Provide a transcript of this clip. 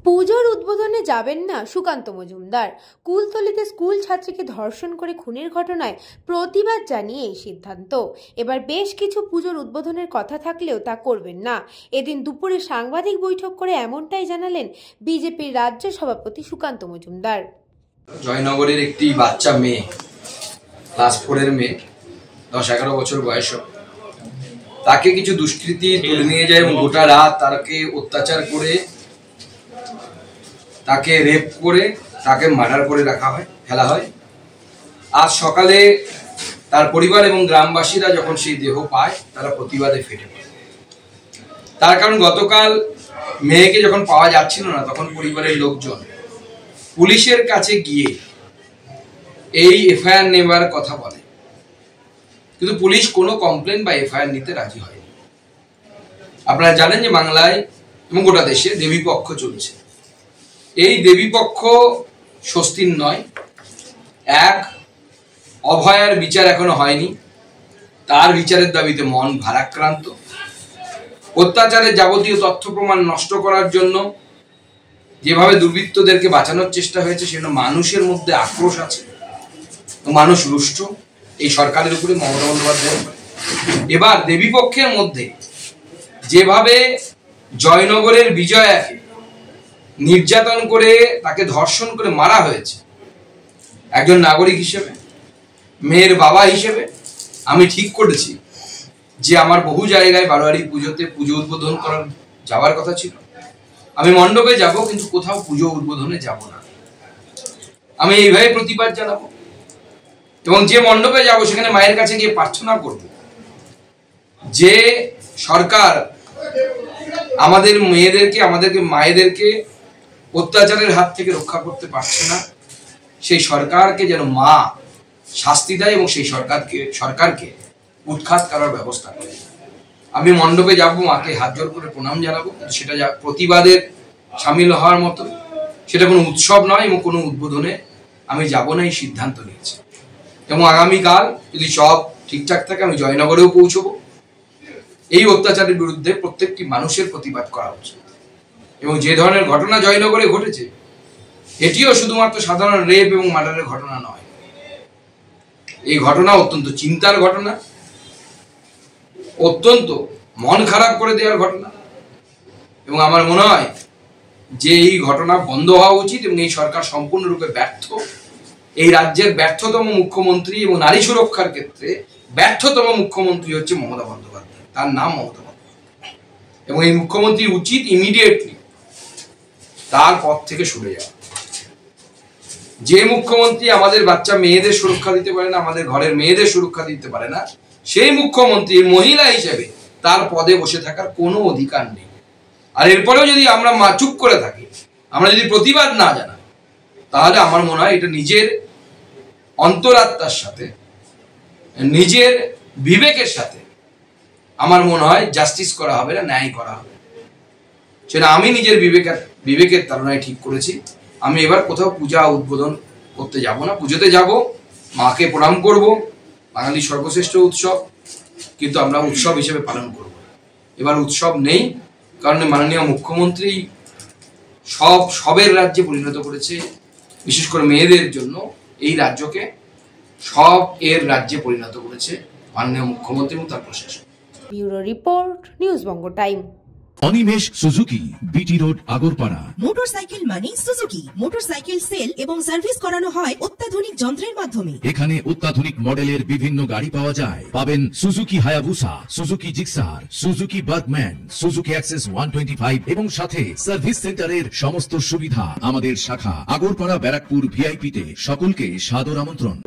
পুজোর উদ্বোধনে যাবেন না সুকান্ত মজুমদার। কুলতলিতে স্কুল ছাত্রীকে ধর্ষণ করে খুনের ঘটনায় প্রতিবাদ জানিয়ে এই সিদ্ধান্ত। এবার বেশ কিছু পুজোর উদ্বোধনের কথা থাকলেও তা করবেন না। এদিন দুপুরে সাংবাদিক বৈঠক করে এমনটাই জানালেন বিজেপির রাজ্য সভাপতি সুকান্ত মজুমদার। জয়নগরের একটি বাচ্চা মেয়ে, ক্লাস 4 এর মেয়ে, 10-11 বছর বয়স, তাকে কিছু দুষ্কৃতী তুলে নিয়ে যায় এবং গোটা রাত তাকে অত্যাচার করে, তাকে রেপ করে, তাকে মার্ডার করে ফেলা হয়। আজ সকালে তার পরিবার এবং গ্রামবাসীরা যখন সেই দেহ পায়, তারা প্রতিবাদে ফেটে পড়ে। তার কারণ, গতকাল মেয়েকে যখন পাওয়া যাচ্ছিল না, তখন পরিবারের লোকজন পুলিশের কাছে গিয়ে এই এফআইআর নেবার কথা বলে, কিন্তু পুলিশ কোনো কমপ্লেন বা এফআইআর নিতে রাজি হয়নি। আপনারা জানেন যে বাংলায় এবং গোটা দেশে দেবীপক্ষ চলছে। এই দেবীপক্ষ স্বস্তির নয়। এক, অভয়ার বিচার এখনো হয়নি, তার বিচারের দাবিতে মন ভারাক্রান্ত। অত্যাচারের যাবতীয় তথ্য প্রমাণ নষ্ট করার জন্য যেভাবে দুর্বৃত্তদেরকে বাঁচানোর চেষ্টা হয়েছে, সেজন্য মানুষের মধ্যে আক্রোশ আছে, মানুষ রুষ্ট এই সরকারের উপরে, মমতা বন্দ্যোপাধ্যায়ের উপরে। এবার দেবীপক্ষের মধ্যে যেভাবে জয়নগরের বিজয়াকে নির্যাতন করে, তাকে ধর্ষণ করে মারা হয়েছে, একজন নাগরিক হিসেবে, মেয়ের বাবা হিসেবে আমি ঠিক করেছি যে আমার বহু জায়গায় বারোয়ারি পুজোতে পুজো উদ্বোধন করার যাওয়ার কথা ছিল। আমি মণ্ডপে যাব, কিন্তু কোথাও পুজো উদ্বোধনে যাব না। আমি এইভাবে প্রতিবাদ জানাবো এবং যে মণ্ডপে যাব সেখানে মায়ের কাছে গিয়ে প্রার্থনা করব যে সরকার আমাদের মেয়েদেরকে, আমাদেরকে মায়েদেরকে অত্যাচারের হাত থেকে রক্ষা করতে পারছে না। সেই সরকারকে যেন মা শাস্তি দেয় এবং সেই সরকারকে উৎখাত করার ব্যবস্থা করে। আমি মণ্ডপে যাব, মাকে হাত জোর করে প্রণাম জানাবো, কিন্তু সেটা প্রতিবাদের সামিল হওয়ার মতো, সেটা কোনো উৎসব নয় এবং কোনো উদ্বোধনে আমি যাব না, এই সিদ্ধান্ত নিয়েছি। এবং আগামীকাল যদি সব ঠিকঠাক থাকে, আমি জয়নগরেও পৌঁছবো। এই অত্যাচারের বিরুদ্ধে প্রত্যেকটি মানুষের প্রতিবাদ করা উচিত। এবং যে ধরনের ঘটনা জয়নগরে ঘটেছে, এটিও শুধুমাত্র সাধারণ রেপ এবং মার্ডারের ঘটনা নয়। এই ঘটনা অত্যন্ত চিন্তার ঘটনা, অত্যন্ত মন খারাপ করে দেওয়ার ঘটনা। এবং আমার মনে হয় যে এই ঘটনা বন্ধ হওয়া উচিত এবং এই সরকার সম্পূর্ণরূপে ব্যর্থ। এই রাজ্যের ব্যর্থতম মুখ্যমন্ত্রী এবং নারী সুরক্ষার ক্ষেত্রে ব্যর্থতম মুখ্যমন্ত্রী হচ্ছে মমতা বন্দ্যোপাধ্যায়। তার নাম মমতা বন্দ্যোপাধ্যায়। এবং এই মুখ্যমন্ত্রী উচিত ইমিডিয়েটলি তার পদ থেকে সরে যাওয়া। যে মুখ্যমন্ত্রী আমাদের বাচ্চা মেয়েদের সুরক্ষা দিতে পারে না, আমাদের ঘরের মেয়েদের সুরক্ষা দিতে পারে না, সেই মুখ্যমন্ত্রী মহিলা হিসেবে তার পদে বসে থাকার কোনো অধিকার নেই। আর এরপরেও যদি আমরা চুপ করে থাকি, আমরা যদি প্রতিবাদ না জানাই, তাহলে আমার মনে হয় এটা নিজের অন্তরাত্মার সাথে, নিজের বিবেকের সাথে আমার মনে হয় জাস্টিস করা হবে না, ন্যায় করা হবে। সেটা আমি নিজের বিবেকের তাড়নায় ঠিক করেছি। আমি এবার কোথাও পূজা উদ্বোধন করতে যাব না। পুজোতে যাব, মাকে প্রণাম করব, বাঙালির সর্বশ্রেষ্ঠ উৎসব, কিন্তু আমরা উৎসব হিসেবে পালন করব। এবার উৎসব নেই, কারণ মাননীয় মুখ্যমন্ত্রী সবের রাজ্যে পরিণত করেছে, বিশেষ করে মেয়েদের জন্য এই রাজ্যকে সব এর রাজ্যে পরিণত করেছে মাননীয় মুখ্যমন্ত্রী এবং তার প্রশাসন। Bureau report, news Banga time. Animesh Suzuki, BT road, Agarpara. Motorcycle মানে সুজুকি। মোটরসাইকেল সেল এবং সার্ভিস করানো হয় অত্যাধুনিক যন্ত্রের মাধ্যমে। এখানে অত্যাধুনিক মডেলের বিভিন্ন গাড়ি পাওয়া যায়। পাবেন Suzuki Hayabusa, Suzuki Gixxer, Suzuki Bergman, Suzuki access 125 এবং সাথে সার্ভিস সেন্টারের সমস্ত সুবিধা। আমাদের শাখা আগরপাড়া, ব্যারাকপুর, ভিআইপি তে। সকলকে সাদর আমন্ত্রণ।